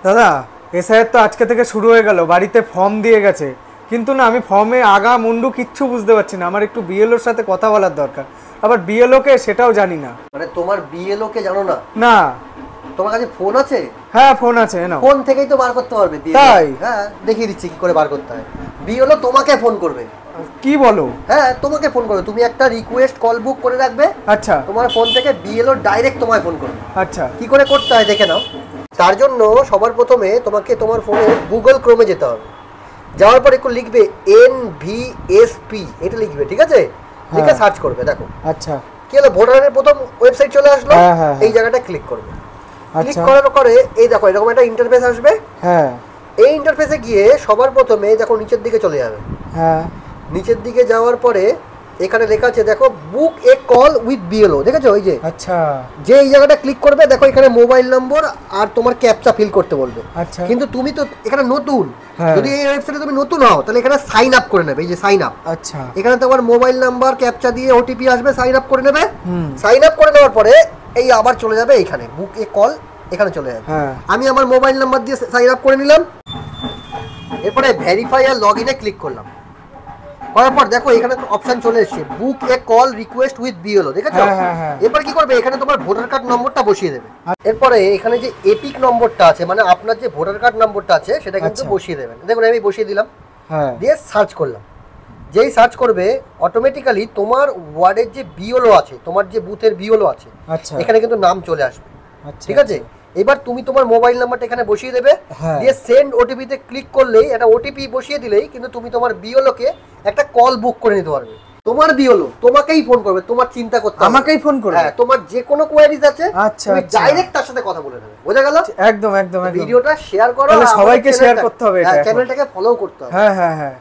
দাদা এসআইআর তো আজকে থেকে শুরু হয়ে গেল, বাড়িতে ফর্ম দিয়ে গেছে, কিন্তু না আমি ফর্মে আগা মুন্ডু কিচ্ছু বুঝতে পারছি না। আমার একটু বিএলওর সাথে কথা বলার দরকার। আবার বিএলও কে সেটাও জানি না। মানে তোমার বিএলও কে জানো না? না। তোমার কাছে ফোন আছে? হ্যাঁ ফোন আছে। না ফোন থেকেই তো বার করতে পারবে। তাই? হ্যাঁ দেখিয়ে দিচ্ছি কি করে বার করতে হয়। বিএলও তোমাকে ফোন করবে। কি বলো? হ্যাঁ তোমাকে ফোন করবে, তুমি একটা রিকোয়েস্ট কল বুক করে রাখবে। আচ্ছা। তোমার ফোন থেকে বিএলও ডাইরেক্ট তোমায় ফোন করবে। আচ্ছা। কি করে করতে হয় দেখে নাও। তার জন্য সবার প্রথমে তোমাকে তোমার ফোনে গুগল ক্রোমে যেতে হবে। যাওয়ার পর একটু লিখবে NVSP, এটা লিখবে, ঠিক আছে? লিখে সার্চ করবে। দেখো আচ্ছা কি হলো, ভোটারের প্রথম ওয়েবসাইট চলে আসলো। এই জায়গাটা ক্লিক করবে। ক্লিক করার পরে এই দেখো এরকম একটা ইন্টারফেস আসবে। হ্যাঁ। এই ইন্টারফেসে গিয়ে সবার প্রথমে দেখো নিচের দিকে চলে যাবে। হ্যাঁ। নিচের দিকে যাওয়ার পরে এখানে লেখা আছে দেখো বুক এ কল উইথ বিএলও, দেখেছো? ওই যে আচ্ছা, যে এই জায়গাটা ক্লিক করবে দেখো এখানে মোবাইল নম্বর আর তোমার ক্যাপচা ফিল করতে বলবে। আচ্ছা। কিন্তু তুমি তো এখানে নতুন, যদি এই ওয়েবসাইটে তুমি নতুন হও তাহলে এখানে সাইন আপ করে নেবে। এই যে সাইন আপ। আচ্ছা। এখানে তোমার মোবাইল নাম্বার ক্যাপচা দিয়ে ওটিপি আসবে, সাইন আপ করে নেবে। সাইন আপ করে নেওয়ার পরে এই আবার চলে যাবে এখানে বুক এ কল, এখানে চলে যাবে। আমি আমার মোবাইল নাম্বার দিয়ে সাইন আপ করে নিলাম। এরপরে ভেরিফাই আর লগ ইনে ক্লিক করলাম। করার পর দেখো এখানে অপশন চলে এসেছে বুক এ কল রিকোয়েস্ট উইথ বিএলও, দেখেছো? এরপর কি করবে, এখানে তোমার ভোটার কার্ড নম্বরটা বসিয়ে দেবে। এরপরে এখানে যে এপিক নম্বরটা আছে, মানে আপনার যে ভোটার কার্ড নম্বরটা আছে সেটা কিন্তু বসিয়ে দেবেন। দেখুন আমি বসিয়ে দিলাম, দিয়ে সার্চ করলাম। যেই সার্চ করবে অটোমেটিক্যালি তোমার ওয়ার্ডের যে বিএলও আছে, তোমার যে বুথের বিএলও আছে, এখানে কিন্তু নাম চলে আসবে। ঠিক আছে? এবার তুমি তোমার মোবাইল নাম্বারটা এখানে বসিয়ে দেবে, দিয়ে সেন্ড ওটিপি তে ক্লিক করলেই একটা ওটিপি বসিয়ে দিলেই কিন্তু তুমি তোমার বিএলও কে একটা কল বুক করে নিতে পারবে। তোমার বিএলও তোমাকেই ফোন করবে, তোমার চিন্তা করতে হবে। আমাকেই ফোন করবে? হ্যাঁ, তোমার যে কোনো কোয়ারিজ আছে তুমি ডাইরেক্ট তার সাথে কথা বলে নেবে। বোঝা গেল? একদম একদম। ভিডিওটা শেয়ার করো, সবাইকে শেয়ার করতে হবে, চ্যানেলটাকে ফলো করতে হবে। হ্যাঁ হ্যাঁ হ্যাঁ।